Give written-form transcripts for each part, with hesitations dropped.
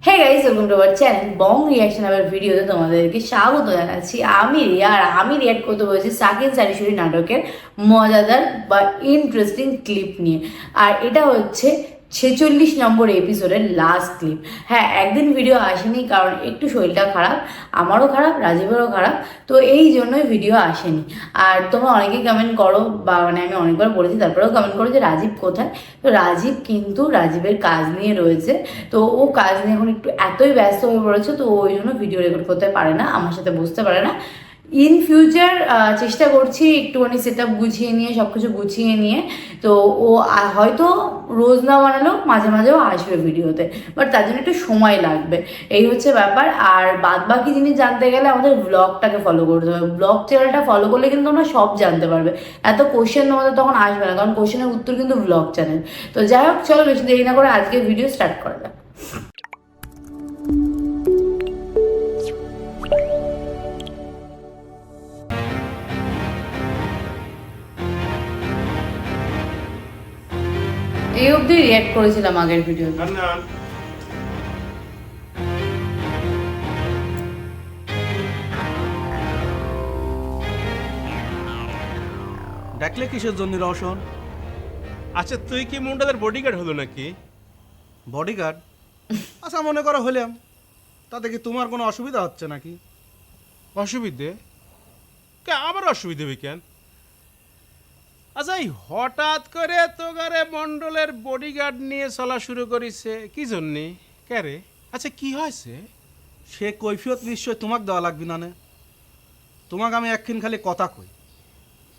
Hey guys, welcome to our channel Bong reaction. আবার ভিডিওতে তোমাদেরকে স্বাগত জানাচ্ছি। আমি রিয়াক্ট করতে বলেছি সাকিন সারিসুরি নাটকের মজাদার বা ইন্টারেস্টিং ক্লিপ নিয়ে। আর এটা হচ্ছে 46 নম্বর এপিসোডের লাস্ট ক্লিপ। হ্যাঁ, একদিন ভিডিও আসেনি কারণ একটু শরীরটা খারাপ, আমারও খারাপ, রাজীবেরও খারাপ, তো এই জন্যই ভিডিও আসেনি। আর তোমরা অনেকেই কমেন্ট করো, বা মানে আমি অনেকবার বলেছি তারপরেও কমেন্ট করো যে রাজীব কোথায়। তো রাজীব কিন্তু রাজীবের কাজ নিয়ে রয়েছে, তো ও কাজ নিয়ে এখন একটু এতই ব্যস্ত হয়ে পড়েছে, তো ওই জন্য ভিডিও রেকর্ড করতে পারে না, আমার সাথে বুঝতে পারে না। ইন ফিউচার চেষ্টা করছি একটুখানি সেট আপ গুছিয়ে নিয়ে, সব কিছু গুছিয়ে নিয়ে। তো ও হয়তো রোজ না বানালেও মাঝে মাঝেও আসবে ভিডিওতে, বাট তার জন্য একটু সময় লাগবে, এই হচ্ছে ব্যাপার। আর বাদ বাকি জিনিস জানতে গেলে আমাদের ব্লগটাকে ফলো করতে হবে। ব্লগ চ্যানেলটা ফলো করলে কিন্তু তোমরা সব জানতে পারবে। এত কোশ্চেন তোমাদের তখন আসবে না, কারণ কোশ্চেনের উত্তর কিন্তু ব্লগ চ্যানেল। তো যাই হোক, চলো বেশি দেরি না করে আজকে ভিডিও স্টার্ট করা যাক। এই অবধি রিয়াক্ট করেছিলাম আগের ভিডিওতে। ডাকলে কিসের জন্য রওশন? আচ্ছা, তুই কি মুন্ডাদের বডিগার্ড হলো নাকি? বডিগার্ড? আচ্ছা, মনে করো হইলাম, তাতে কি তোমার কোনো অসুবিধা হচ্ছে নাকি? অসুবিধে? কে আবার অসুবিধে হবে কেন? আচ্ছা, এই হঠাৎ করে তোগারে মন্ডলের বডিগার্ড নিয়ে চলা শুরু করেছে কি জন্যে? কে রে? আচ্ছা, কি হয়েছে? সে কৈফিয়ত নিশ্চয় তোমাকে দেওয়া লাগবে না। তোমাকে আমি একদিন খালি কথা কই,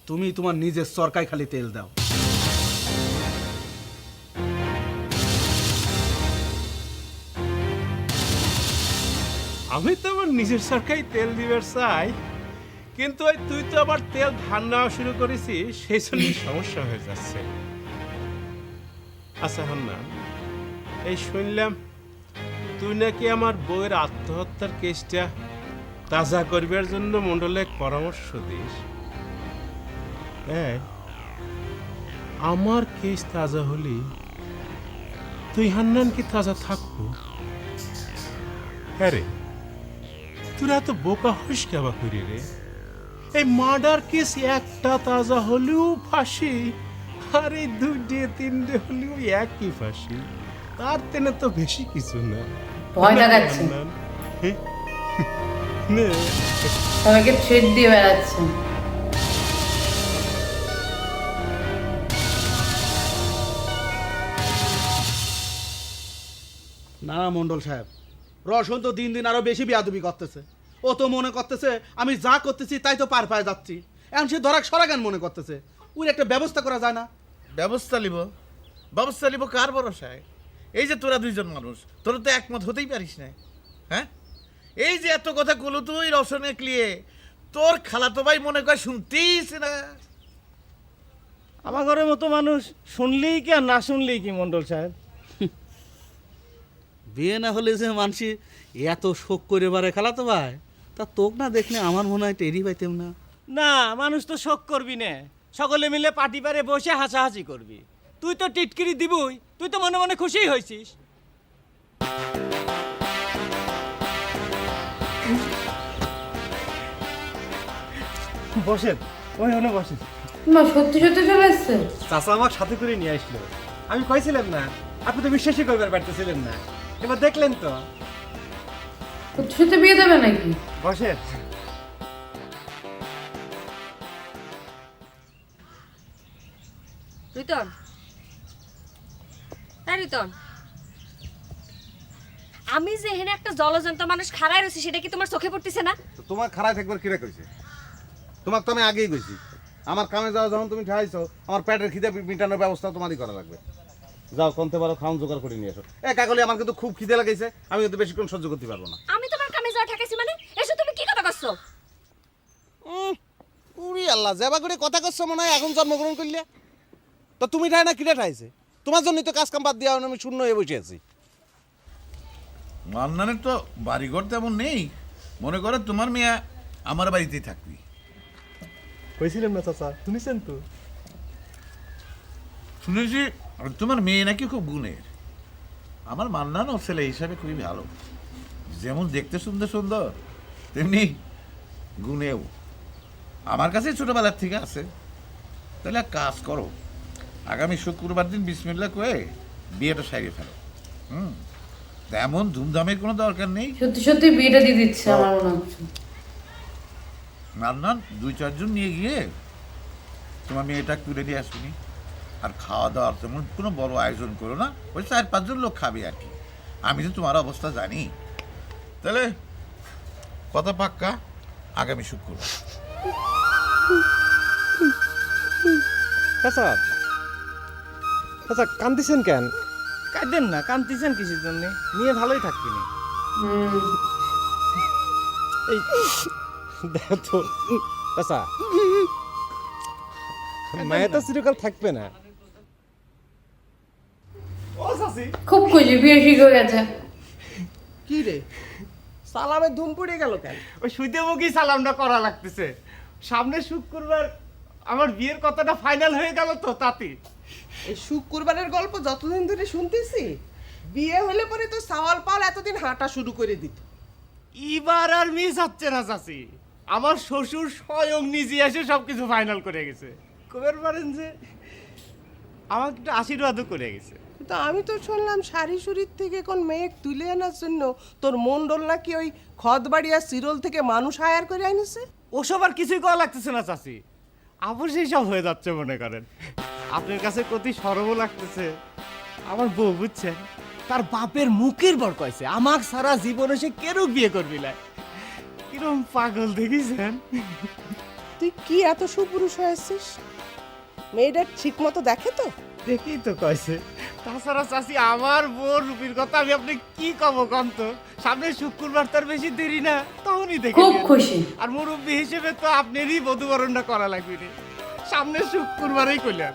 তুমি তোমার নিজের সরকায় খালি তেল দাও। আমি তো আমার নিজের সরকারি তেল দিবার চাই, কিন্তু ওই তুই তো আবার তেল ধার নেওয়া শুরু করেছিস, সেই জন্য সমস্যা হয়ে যাচ্ছে। আচ্ছা হান্নান, এই শুনলাম তুই নাকি আমার বউয়ের আত্মহত্যার কেসটা তাজা করবার জন্য মন্ডলে পরামর্শ দিস। হ্যাঁ, আমার কেস তাজা হলে তুই হান্নান কি তাজা থাকবো? হ্যাঁ রে, তোরা তো বোকা হইস কেবা করি রে। এই মার্ডার কেস একটা তাজা হলেও ফাঁসি, আর এই 2-3 হলেও একই ফাঁসি। তার তেনে তো বেশি কিছু না। ভয় লাগাচ্ছে, নে। সবাইকে থ্রেড দিয়ে বেড়াচ্ছে। না না মন্ডল সাহেব, রওশন তো দিন দিন আরো বেশি বেয়াদবি করতেছে। ও তো মনে করতেছে আমি যা করতেছি তাই তো পার পায়ে যাচ্ছি। এখন সে ধরাক সরাগান মনে করতেছে। ওর একটা ব্যবস্থা করা যায় না? ব্যবস্থা নিব কার ভরসায়? এই যে তোরা দুইজন মানুষ, তোরা তো একমত হতেই পারিস না। হ্যাঁ, এই যে এত কথা কলু তুই রসনে ক্লিয়ে, তোর খালাতো ভাই মনে করে শুনতেইস না। আমার ঘরের মতো মানুষ শুনলেই কি আর না শুনলেই কি মন্ডল সাহেব? বিয়ে না হলে যে মানসি এত শোক করে বারে খালাতো ভাই, তা তোক না দেখলে আমার মনে হয় টেরি পাইতেম না। না, মানুষ তো শোক করবি না, সকলে মিলে পাটি পারে বসে হাসাহাসি করবি। তুই তো টিটকিরি দিবই, তুই তো মনে মনে খুশিই হয়েছিস। বসেন, ওই ওনে বসেন। মা সত্যি সত্যি চলে এসছে? চাচা আমার সাথে করে নিয়ে আসলো। আমি কইছিলাম না, আপনি তো বিশ্বাসই করবার পারতেছিলেন না, এবার দেখলেন তো। সত্যি সত্যি বিয়ে দেবে নাকি? বসেন। রিতন, হ্যাঁ রিতন, আমি যে এখানে একটা জলজন্ত মানুষ খাড়ায় রয়েছে সেটা কি তোমার চোখে পড়তেছে না? তোমার খারাপ একবার কিরা কইছে? তোমার তো আমি আগেই কইছি, আমার কামে যাও, যখন তুমি ঠাইছো আমার পেটের খিদে মিটানোর ব্যবস্থা তোমারই করা লাগবে। যাও কোনতে পারো, খাওন জোগাড় করে নিয়ে এসো। কাকলি, আমার কিন্তু খুব খিদে লাগাইছে, আমি কিন্তু বেশিক্ষণ সহ্য করতে পারবো না। আমি তোমার কামে যাওয়া ঠেকাইছি মানে? এসো, তুমি কি কথা করছো? উড়ি আল্লাহ, যাবা করে কথা করছো মনে হয় এখন জন্মগ্রহণ করলে। তো তুমি ঠাই না কিরা ঠাইছে? তোমার জন্যই তো কাজ কাম বাদ দিয়ে আমি শূন্য হয়ে বসে আছি। মান্নানের তো বাড়িঘর তেমন নেই, মনে করো তোমার মেয়ে আমার বাড়িতেই থাকবি। কইছিলাম না চাচা, শুনেছেন তো? শুনেছি তোমার মেয়ে নাকি খুব গুণের। আমার মান্নান ও ছেলে হিসাবে খুবই ভালো, যেমন দেখতে সুন্দর সুন্দর তেমনি গুণেও আমার কাছে ছোটবেলার থেকে আছে। তাহলে এক কাজ করো, আগামী শুক্রবার দিন বিসমিল্লাহ কয়ে বিয়েটা সারিয়ে ফেলো। তেমন ধুমধামের কোনো দরকার নেই। সত্যি সত্যি বিয়েটা দিয়ে দিচ্ছে আমার মনে হচ্ছে। মান্নান 2-4 জন নিয়ে গিয়ে তোমার মেয়েটা তুলে দিয়ে আসবি। আর খাওয়া দাওয়ার তেমন কোনো বড় আয়োজন করো না, ওই 4-5 জন লোক খাবে আর কি। আমি তো তোমার অবস্থা জানি। তাহলে কথা পাক্কা, আগামী শুক্রবার। চাচা চাচা কান্দিছেন কেন? কাঁদেন না, কান্দিছেন কিসের জন্য? নিয়ে ভালোই থাকবি না। এই দেখো তো চাচা, মায়া তো চিরকাল থাকবে না। ও চাচি, খুব খুশি, বিয়ে ঠিক হয়ে গেছে। কি রে, সালামে ধুম পড়ে গেল কেন? ওই শুইতে মুখী সালামটা করা লাগতেছে। সামনে শুক্রবার আমার বিয়ের কথাটা ফাইনাল হয়ে গেল তো তাতে। এই শুক্রবারের গল্প যতদিন ধরে শুনতেছি, বিয়ে হলে পরে তো সাওয়াল পাল এতদিন হাঁটা শুরু করে দিত। এবার আর মিস হচ্ছে না চাচি, আমার শ্বশুর স্বয়ং নিজে এসে সবকিছু ফাইনাল করে গেছে। কবের পারেন যে আমাকে একটু আশীর্বাদও করে গেছে। কিন্তু আমি তো শুনলাম শাড়ি শুড়ির থেকে কোন মেয়ে তুলে আনার জন্য তোর মন্ডল নাকি ওই খদবাড়িয়া সিরল থেকে মানুষ হায়ার করে আনিছে। ওসব আর কিছুই করা লাগতেছে না চাচি, অবশ্যই সব হয়ে যাচ্ছে মনে করেন। আপনার কাছে কতি সরব লাগতেছে। আমার বউ বুঝছেন, তার বাপের মুখের বর কইছে আমাক সারা জীবনে সে কেন বিয়ে করবি না। কিরম পাগল দেখিছেন? তুই কি এত সুপুরুষ হয়েছিস? মেয়েটা ঠিক মতো দেখে তো? দেখি তো কইছে। তাছাড়া চাচি, আমার বউ রূপীর কথা আমি আপনি কি কব কম তো। সামনে শুক্রবার তার বেশি দেরি না, তখনই দেখে খুব নিয়েন। খুশি। আর মুরব্বী হিসেবে তো আপনারই বধূবরণটা করা লাগবে রে। সামনে শুক্রবারেই কইলাম।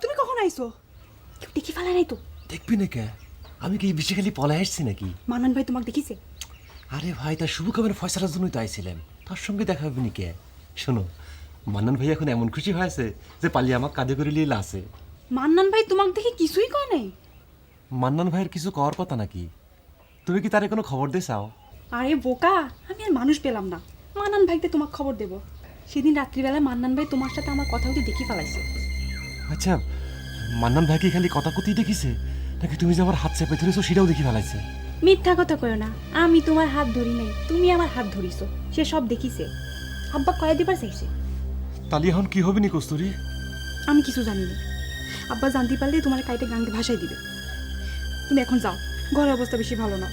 তুমি কখন আইছো? কেউ দেখি ফেলা নাই তো? দেখবি না কে? আমি কি বেশি খালি পলায় আসছি নাকি? মানান ভাই তোমাকে দেখিছে? আরে ভাই, তার শুভ খবরের ফয়সালার জন্যই তো আইছিলাম। তার সঙ্গে দেখা হবে নি কে? শোনো, মান্নান ভাই এখন এমন খুশি হয়েছে যে পালিয়ে আমার কাঁধে করে লিয়ে আছে। মান্নান ভাই তোমাকে দেখি কিছুই কয় নাই? মান্নান ভাইয়ের কিছু কওয়ার কথা নাকি? তুমি কি তারে কোনো খবর দিয়ে চাও? আরে বোকা, আমি আর মানুষ পেলাম না। মান্নান ভাইকে তোমাকে খবর দেব। সেদিন রাত্রিবেলায় মান্নান ভাই তোমার সাথে আমার কথা হতে দেখি ফেলাইছে। আচ্ছা, মান্নান ভাই কি খালি কথা কতেই দেখিছে, নাকি তুমি যে আমার হাত চেপে ধরেছো সেটাও দেখি ফেলাইছে? মিথ্যা কথা কয়ো না, আমি তোমার হাত ধরি নাই, তুমি আমার হাত ধরিছো। সে সব দেখিছে। আব্বা কয়ে দিবার চাইছে। তালি এখন কি হবে নি কস্তুরি? আমি কিছু জানি না। আব্বা জানতে পারলে তোমার কাইটে গাঙ্গে ভাসাই দিবে। তুমি এখন যাও, ঘরের অবস্থা বেশি ভালো না।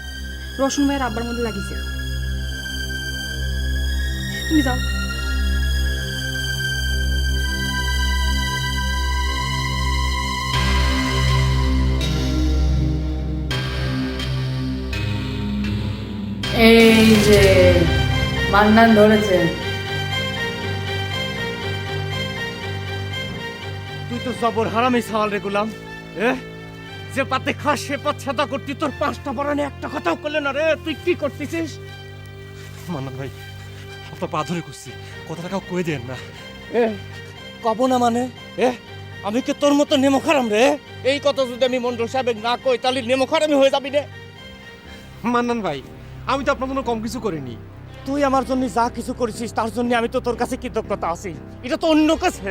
রসুন ভাইয়ের আব্বার মধ্যে লাগিছে। তুমি যাও। এই যে মান্নান ধরেছে। তুই তো জবর হারামি সওয়াল রে গুলাম। যে পাতে খাস সে পথছাতা করতি, তোর 5টা পরানে একটা কথাও করলে না রে। তুই কি করতেছিস? মান্নান ভাই, আপনার পা ধরে করছি, কথা টাকাও কয়ে দেন না। কব না মানে? আমি কি তোর মতো নেমখারাম রে? এই কথা যদি আমি মন্ডল সাহেব না কই, তাহলে নেমখারামি হয়ে যাবি রে। মান্নান ভাই, আমি তো আপনার জন্য কম কিছু করিনি। তুই আমার জন্য যা কিছু করেছিস তার জন্য আমি তো তোর কাছে কৃতজ্ঞতা আছি। এটা তো অন্য কাছে।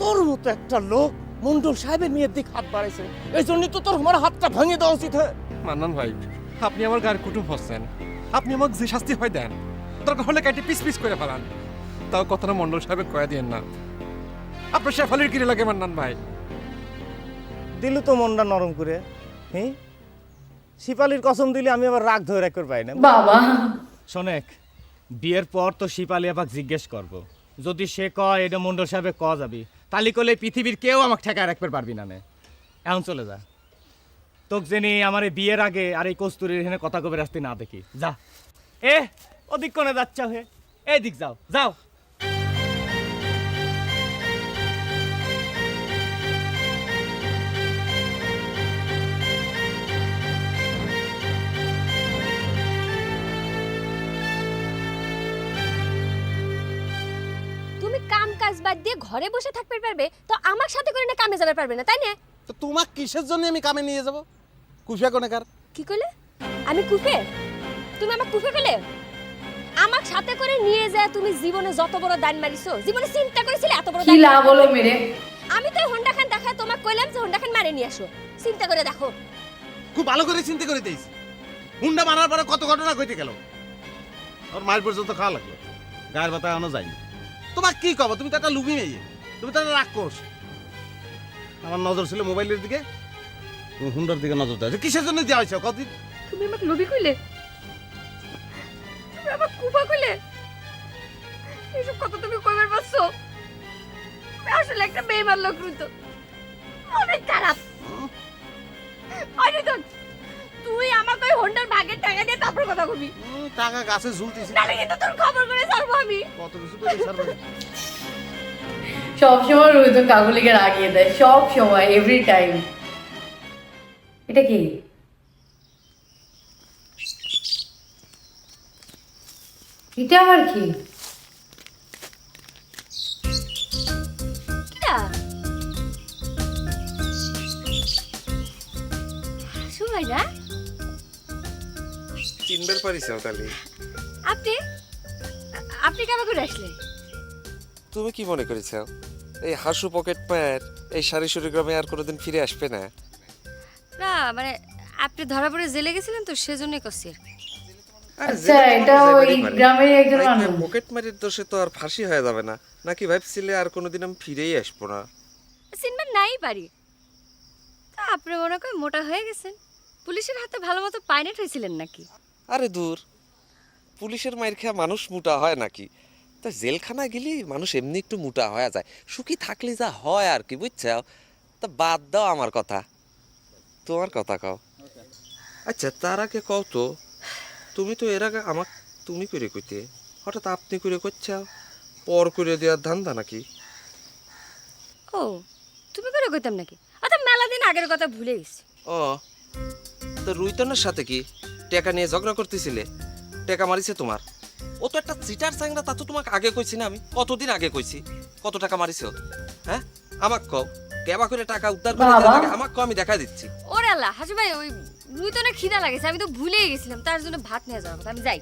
তোর মতো একটা লোক মন্ডল সাহেবের মেয়ের দিক হাত বাড়াইছে, এই জন্য তো তোর আমার হাতটা ভাঙিয়ে দেওয়া উচিত। মান্নান ভাই, আপনি আমার গায়ের কুটুম হচ্ছেন। আপনি আমাকে যে শাস্তি হয় দেন, দরকার হলে কাটে পিস পিস করে ফেলান, তাও কথাটা মন্ডল সাহেব কয়ে দিয়েন না। আপনার শেফালির কিরে লাগে মান্নান ভাই? দিলু তো মনটা নরম করে। হ্যাঁ, শিপালির কসম দিলে আমি আবার রাগ ধরে রাখতে পাই না। বাবা, শোনেক, বিয়ের পর তো শিপালি আবার জিজ্ঞেস করব, যদি সে কয় এটা মন্ডল সাহেবে ক যাবি, তালি করলে পৃথিবীর কেউ আমাকে ঠেকায় রাখতে পারবি না। এখন চলে যা। তোকে জেনে আমার এই বিয়ের আগে আর এই কস্তুরীর এখানে কথা কবে রাস্তে না দেখি। যা। ওদিক কোনে যাচ্ছ হে? এই দিক যাও, যাও। কাজ বাদ দিয়ে ঘরে বসে থাকতে পারবে তো আমার সাথে করে না কামে যাবে পারবে না তাই না? তো তোমাক কিসের জন্য আমি কামে নিয়ে যাব? কুফিয়া কোনেকার? কি কইলে? আমি কুফে? তুমি আমার কুফে পেলে? আমার সাথে করে নিয়ে যায় তুমি জীবনে যত বড় দান মারিছো, জীবনে চিন্তা করেছিলে এত বড় কি দান লাভ হলো মেরে? আমি তো হোন্ডা খান দেখায় তোমাকে কইলাম যে হোন্ডা খান মারে নিয়ে আসো, চিন্তা করে দেখো। খুব ভালো করে চিন্তা করে দিয়েছি। হুন্ডা মারার পরে কত ঘটনা ঘটে গেল। ওর মায়ের পর্যন্ত খাওয়া লাগলো, গায়ের বাতায় এখনো যায়নি। তোমার কি কব? তুমি তো একটা লুবি মেয়ে, তুমি তো একটা রাক্ষস। আমার নজর ছিল মোবাইলের দিকে, তুমি হুন্ডার দিকে নজর দেওয়া। কিসের জন্য দেওয়া হয়েছে কদিন? তুমি আমাকে লবি কইলে, তুমি আমাকে কুফা কইলে, এসব কথা তুমি কইবার পারছো? তুমি আসলে একটা বেইমান লোক রুতো, অনেক খারাপ। আরে তো তুই আমাকে ওই হোন্ডার ভাগের টাকা দিয়ে তারপর কথা কবি। টাকা গাছে ঝুলতেছি, নালে কিন্তু তোর খবর করে ছাড়বো আমি। কত কিছু করে ছাড়বে। সবসময় রোহিত কাকুলিকে রাগিয়ে দেয়, সব সময়, এভরি টাইম। এটা কি? এটা আবার কি? কিটা শুভাই না? চিনবার পারিস তাহলে? আপনি আপনি কেমন করে আসলেন? তুমি কি মনে করেছ এই হাসু পকেট প্যান্ট এই সারিসুরি গ্রামে আর কোনোদিন ফিরে আসবে না? না মানে আপনি ধরা পড়ে জেলে গেছিলেন তো সেজন্যই করছি আর কি। আচ্ছা, এটা ওই গ্রামের একজন মানুষ। পকেট মারির দোষে তো আর ফাঁসি হয়ে যাবে না নাকি? ভাবছিলে আর কোনোদিন আমি ফিরেই আসবো না? চিনবেন নাই পারি তা আপনি মনে করেন মোটা হয়ে গেছেন, পুলিশের হাতে ভালো মতো পাইনেট হয়েছিলেন নাকি? আরে দূর, পুলিশের মায়ের খেয়া মানুষ মোটা হয় নাকি? তা জেলখানা গেলে মানুষ এমনি একটু মোটা হয়ে যায়, সুখী থাকলে যা হয় আর কি, বুঝছো? তা বাদ দাও আমার কথা, তোমার কথা কও। আচ্ছা তার আগে কও তো, তুমি তো এর আগে আমাক তুমি করে কইতে, হঠাৎ আপনি করে করছাও, পর করে দেওয়ার ধান্দা নাকি? ও তুমি করে কইতাম নাকি? আচ্ছা মেলা দিন আগের কথা ভুলে গেছি। ও তো রুইতনের সাথে কি টাকা নিয়ে ঝগড়া করতেছিলে? টাকা মারিছে তোমার? ও তো একটা চিটার চাংরা, তা তো তোমাকে আগে কইছি না আমি? কতদিন আগে কইছি? কত টাকা মারিছে ও? হ্যাঁ আমাক কও, কেবা করে টাকা উদ্ধার করে দেওয়া লাগে আমাক কও, আমি দেখা দিচ্ছি। ওরে আল্লাহ হাসু ভাই, ওই রুইতনের খিদা লাগেছে, আমি তো ভুলেই গেছিলাম, তার জন্য ভাত নিয়ে যাওয়ার কথা। আমি যাই।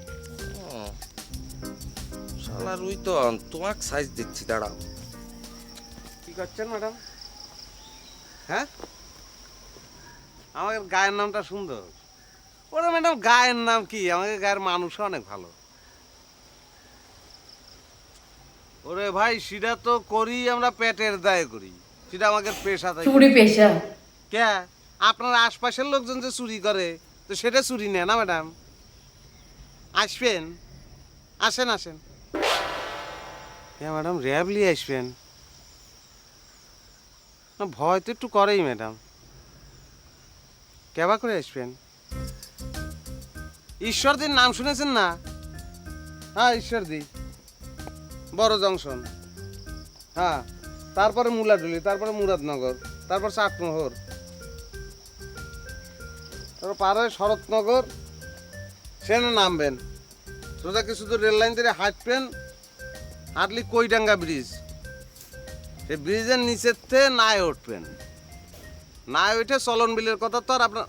শালা রুইতন, তোমাক সাইজ দিচ্ছি, দাঁড়াও। কি করছেন ম্যাডাম? হ্যাঁ, আমাদের গায়ের নামটা সুন্দর। ওরা ম্যাডাম গায়ের নাম কি, আমাদের গায়ের মানুষও অনেক ভালো। ওরে ভাই, সেটা তো করি আমরা পেটের দায়ে করি, সেটা আমাদের পেশা। তাই চুরি পেশা? কে? আপনার আশপাশের লোকজন যে চুরি করে তো সেটা চুরি নেয় না ম্যাডাম। আসবেন, আসেন আসেন। হ্যাঁ ম্যাডাম, র্যাবলি আসবেন না? ভয় তো একটু করেই ম্যাডাম। কেবা করে আসবেন? ঈশ্বরদীর নাম শুনেছেন না? হ্যাঁ ঈশ্বরদী, বড় জংশন। হ্যাঁ, তারপরে মুলাডুলি, তারপরে মুরাদনগর, তারপর চাটমোহর, তারপর পার হয়ে শরৎনগর, সেখানে নামবেন। সোজা কি শুধু রেল লাইন ধরে হাঁটবেন, হাঁটলি কইডাঙ্গা ব্রিজ, সেই ব্রিজের নিচের থেকে নায় উঠবেন। নায় উঠে চলন বিলের কথা তো আর আপনার।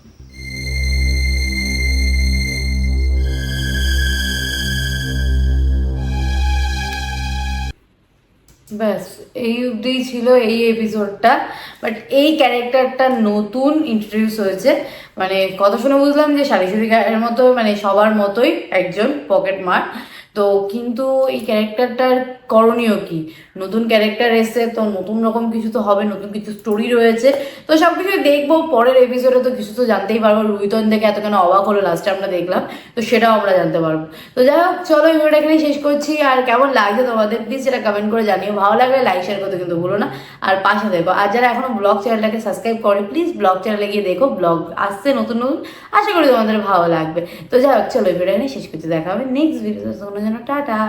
ব্যাস এই অবধিই ছিল এই এপিসোডটা। বাট এই ক্যারেক্টারটা নতুন ইন্ট্রোডিউস হয়েছে, মানে কথা শুনে বুঝলাম যে সারিসুরি গায়ের মতো, মানে সবার মতোই একজন পকেট মার। তো কিন্তু এই ক্যারেক্টারটার করণীয় কি? নতুন ক্যারেক্টার এসছে তো নতুন রকম কিছু তো হবে, নতুন কিছু স্টোরি রয়েছে, তো সব কিছু দেখবো পরের এপিসোডে। তো কিছু তো জানতেই পারবো, রুইতন থেকে এত কেন অবাক হলো লাস্টে আমরা দেখলাম, তো সেটাও আমরা জানতে পারবো। তো যাই হোক, চলো এই ভিডিওটা এখানে শেষ করছি। আর কেমন লাগছে তোমাদের প্লিজ সেটা কমেন্ট করে জানিও, ভালো লাগলে লাইক শেয়ার করতে কিন্তু ভুলো না, আর পাশে দেখো। আর যারা এখনো ব্লগ চ্যানেলটাকে সাবস্ক্রাইব করে প্লিজ ব্লগ চ্যানেলে গিয়ে দেখো, ব্লগ আসছে নতুন নতুন, আশা করি তোমাদের ভালো লাগবে। তো যাই হোক, চলো এই ভিডিওটা এখানে শেষ করছি, দেখা হবে নেক্সট ভিডিও। টাটা।